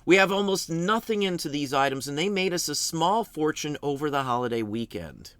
We have almost nothing into these items, and they made us a small fortune over the holiday weekend.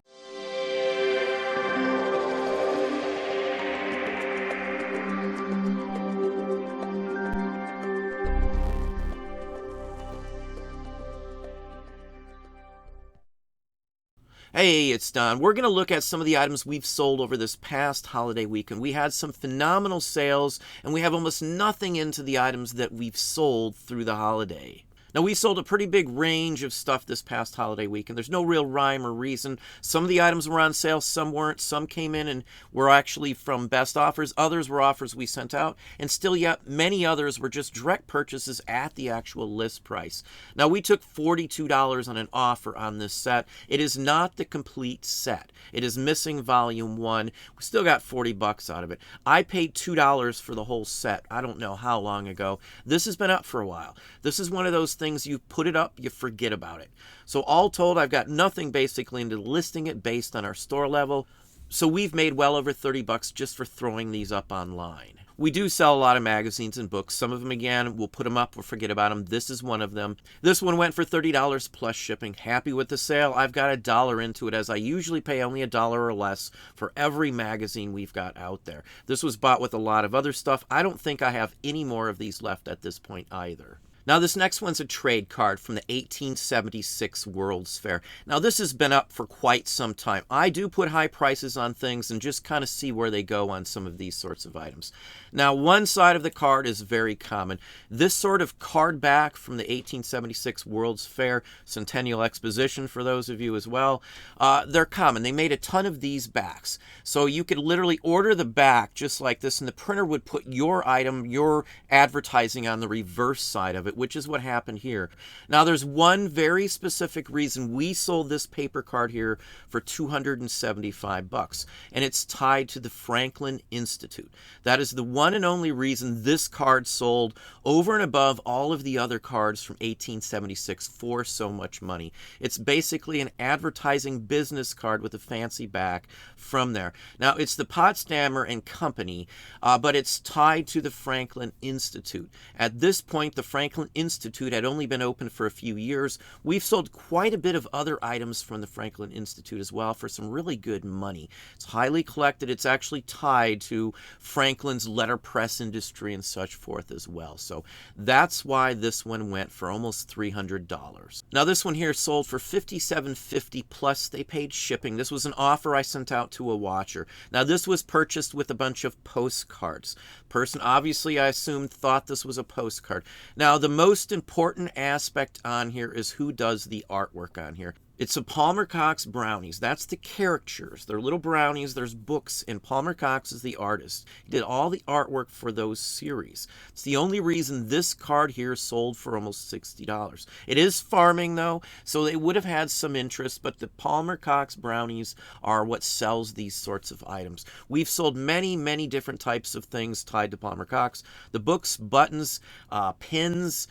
Hey, it's Don. We're going to look at some of the items we've sold over this past holiday weekend. We had some phenomenal sales, and we have almost nothing into the items that we've sold through the holiday. Now, we sold a pretty big range of stuff this past holiday weekend. There's no real rhyme or reason. Some of the items were on sale, some weren't. Some came in and were actually from best offers. Others were offers we sent out. And still yet, many others were just direct purchases at the actual list price. Now, we took $42 on an offer on this set. It is not the complete set. It is missing volume 1. We still got 40 bucks out of it. I paid $2 for the whole set. I don't know how long ago. This has been up for a while. This is one of those things you put it up, you forget about it. So all told, I've got nothing basically into listing it based on our store level. So we've made well over 30 bucks just for throwing these up online. We do sell a lot of magazines and books. Some of them, again, we'll put them up or forget about them. This is one of them. This one went for $30 plus shipping. Happy with the sale. I've got $1 into it, as I usually pay only $1 or less for every magazine we've got out there. This was bought with a lot of other stuff. I don't think I have any more of these left at this point either. Now, this next one's a trade card from the 1876 World's Fair. Now, this has been up for quite some time. I do put high prices on things and just kind of see where they go on some of these sorts of items. Now, one side of the card is very common. This sort of card back from the 1876 World's Fair Centennial Exposition, for those of you as well, they're common. They made a ton of these backs. So you could literally order the back just like this, and the printer would put your item, your advertising on the reverse side of it, which is what happened here. Now, there's one very specific reason we sold this paper card here for $275, and it's tied to the Franklin Institute. That is the one and only reason this card sold over and above all of the other cards from 1876 for so much money. It's basically an advertising business card with a fancy back from there. Now, it's the Potsdamer and Company, but it's tied to the Franklin Institute. At this point, the Franklin Institute had only been open for a few years. We've sold quite a bit of other items from the Franklin Institute as well for some really good money. It's highly collected. It's actually tied to Franklin's letterpress industry and such forth as well. So that's why this one went for almost $300. Now, this one here sold for $57.50 plus they paid shipping. This was an offer I sent out to a watcher. Now, this was purchased with a bunch of postcards. Person, obviously, I assumed, thought this was a postcard. Now, the most important aspect on here is who does the artwork on here. It's a Palmer Cox brownies. That's the caricatures. They're little brownies. There's books, and Palmer Cox is the artist. He did all the artwork for those series. It's the only reason this card here sold for almost $60. It is farming, though, so they would have had some interest, but the Palmer Cox brownies are what sells these sorts of items. We've sold many, many different types of things tied to Palmer Cox. The books, buttons, pins,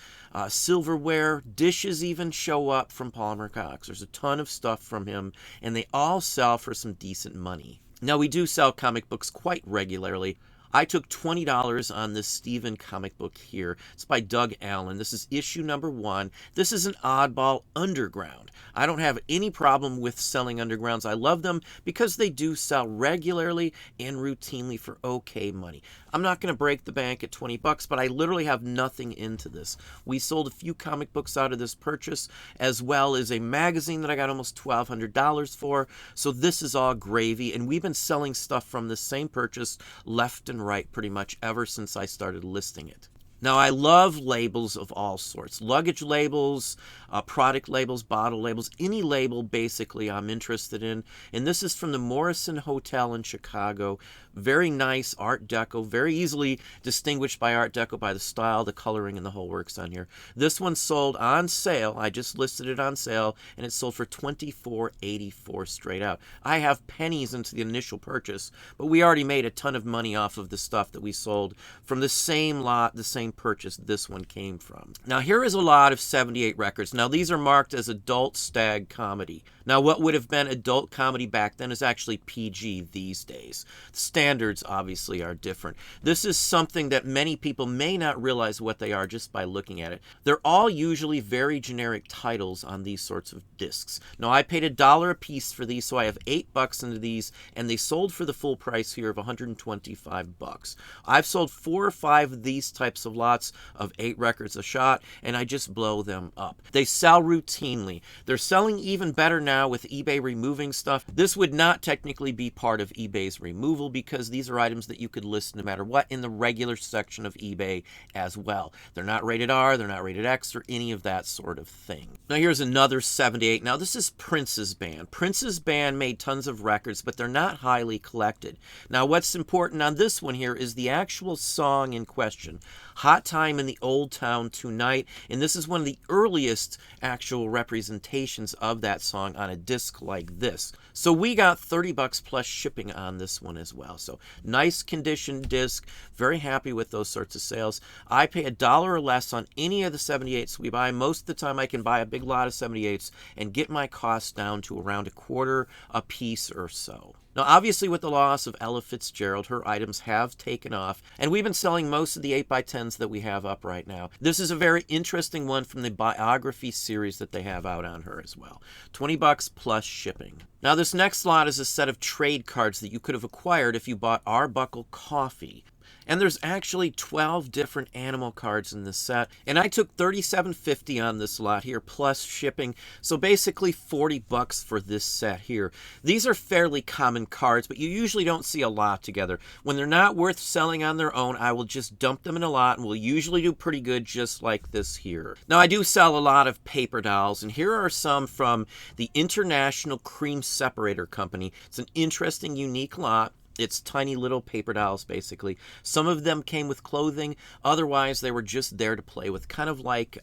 silverware, dishes even show up from Palmer Cox. There's a ton of stuff from him, and they all sell for some decent money. Now, we do sell comic books quite regularly. I took $20 on this Stephen comic book here. It's by Doug Allen. This is issue number 1. This is an oddball underground. I don't have any problem with selling undergrounds. I love them because they do sell regularly and routinely for okay money. I'm not going to break the bank at 20 bucks, but I literally have nothing into this. We sold a few comic books out of this purchase, as well as a magazine that I got almost $1,200 for. So this is all gravy, and we've been selling stuff from the same purchase left and right pretty much ever since I started listing it. Now, I love labels of all sorts. Luggage labels, product labels, bottle labels, any label basically I'm interested in. And this is from the Morrison Hotel in Chicago. Very nice Art Deco, very easily distinguished by Art Deco by the style, the coloring, and the whole works on here. This one sold on sale. I just listed it on sale, and it sold for $24.84 straight out. I have pennies into the initial purchase, but we already made a ton of money off of the stuff that we sold from the same lot, the same purchase this one came from. Now, here is a lot of 78 records. Now, these are marked as adult stag comedy. Now, what would have been adult comedy back then is actually PG these days. Standards obviously are different. This is something that many people may not realize what they are just by looking at it. They're all usually very generic titles on these sorts of discs. Now, I paid $1 a piece for these, so I have $8 into these, and they sold for the full price here of $125. I've sold 4 or 5 of these types of lots of 8 records a shot, and I just blow them up. They sell routinely. They're selling even better now with eBay removing stuff. This would not technically be part of eBay's removal because these are items that you could list no matter what in the regular section of eBay as well. They're not rated R, they're not rated X, or any of that sort of thing. Now here's another 78. Now this is Prince's band. Prince's band made tons of records, but they're not highly collected. Now what's important on this one here is the actual song in question. Hot Time in the Old Town Tonight, and this is one of the earliest actual representations of that song on a disc like this. So we got $30 plus shipping on this one as well. So nice condition disc, very happy with those sorts of sales. I pay $1 or less on any of the 78s we buy. Most of the time I can buy a big lot of 78s and get my costs down to around $0.25 a piece or so. Now, obviously, with the loss of Ella Fitzgerald, her items have taken off, and we've been selling most of the 8x10s that we have up right now. This is a very interesting one from the biography series that they have out on her as well. $20 plus shipping. Now, this next lot is a set of trade cards that you could have acquired if you bought Arbuckle Coffee. And there's actually 12 different animal cards in this set. And I took $37.50 on this lot here, plus shipping. So basically $40 for this set here. These are fairly common cards, but you usually don't see a lot together. When they're not worth selling on their own, I will just dump them in a lot, and we'll usually do pretty good just like this here. Now, I do sell a lot of paper dolls, and here are some from the International Cream Separator Company. It's an interesting, unique lot. It's tiny little paper dolls, basically. Some of them came with clothing. Otherwise, they were just there to play with, kind of like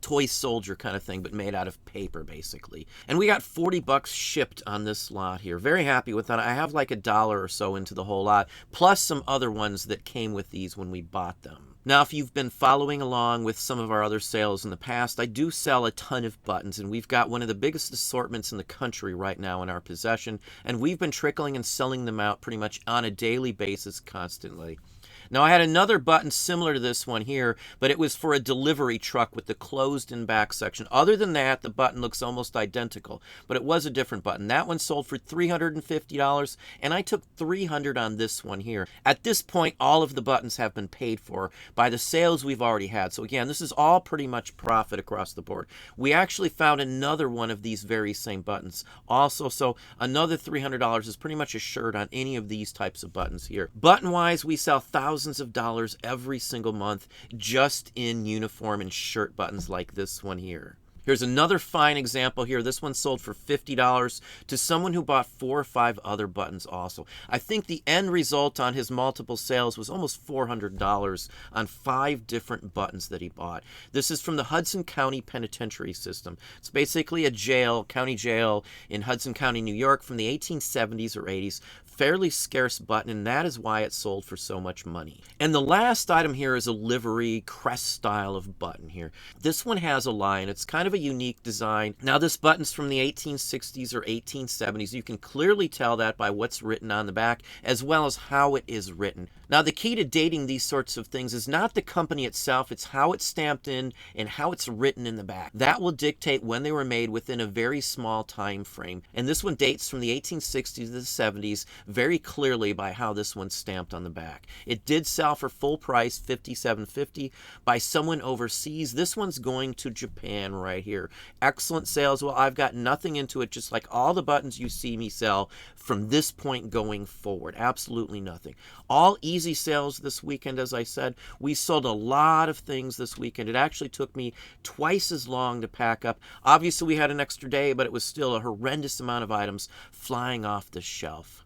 toy soldier kind of thing, but made out of paper, basically. And we got $40 shipped on this lot here. Very happy with that. I have like $1 or so into the whole lot, plus some other ones that came with these when we bought them. Now, if you've been following along with some of our other sales in the past, I do sell a ton of buttons, and we've got one of the biggest assortments in the country right now in our possession, and we've been trickling and selling them out pretty much on a daily basis constantly. Now, I had another button similar to this one here, but it was for a delivery truck with the closed-in back section. Other than that, the button looks almost identical, but it was a different button. That one sold for $350, and I took $300 on this one here. At this point, all of the buttons have been paid for by the sales we've already had. So again, this is all pretty much profit across the board. We actually found another one of these very same buttons also, so another $300 is pretty much assured on any of these types of buttons here. Button-wise, we sell thousands of dollars every single month just in uniform and shirt buttons like this one here. Here's another fine example here. This one sold for $50 to someone who bought 4 or 5 other buttons also. I think the end result on his multiple sales was almost $400 on 5 different buttons that he bought. This is from the Hudson County Penitentiary System. It's basically a jail, county jail in Hudson County, New York from the 1870s or 80s. Fairly scarce button, and that is why it sold for so much money. And the last item here is a livery crest style of button here. This one has a lion. It's kind of a unique design. Now, this button's from the 1860s or 1870s. You can clearly tell that by what's written on the back, as well as how it is written. Now, the key to dating these sorts of things is not the company itself, it's how it's stamped in and how it's written in the back. That will dictate when they were made within a very small time frame. And this one dates from the 1860s to the 70s very clearly by how this one's stamped on the back. It did sell for full price, $57.50, by someone overseas. This one's going to Japan right here. Excellent sales. Well, I've got nothing into it, just like all the buttons you see me sell from this point going forward. Absolutely nothing. All easy sales this weekend, as I said. We sold a lot of things this weekend. It actually took me twice as long to pack up. Obviously, we had an extra day, but it was still a horrendous amount of items flying off the shelf.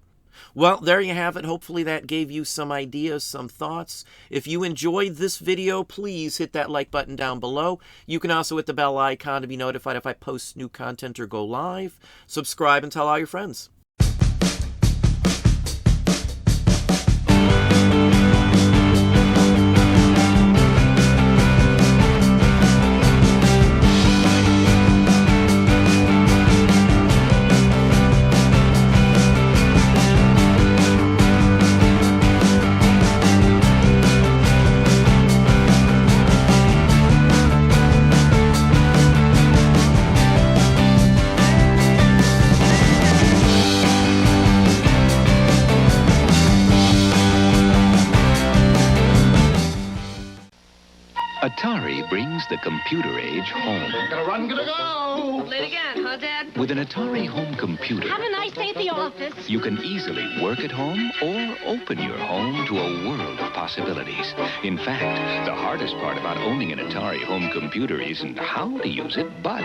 Well, there you have it. Hopefully that gave you some ideas, some thoughts. If you enjoyed this video, please hit that like button down below. You can also hit the bell icon to be notified if I post new content or go live. Subscribe and tell all your friends. Atari brings the computer age home. Gotta run, gotta go! Late again, huh, Dad? With an Atari home computer, Have a nice day at the office. you can easily work at home or open your home to a world of possibilities. In fact, the hardest part about owning an Atari home computer isn't how to use it, but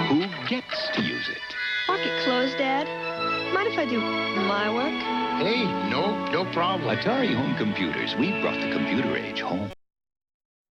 who gets to use it. Lock it closed, Dad. Mind if I do my work? Hey, no problem. Atari home computers, we brought the computer age home.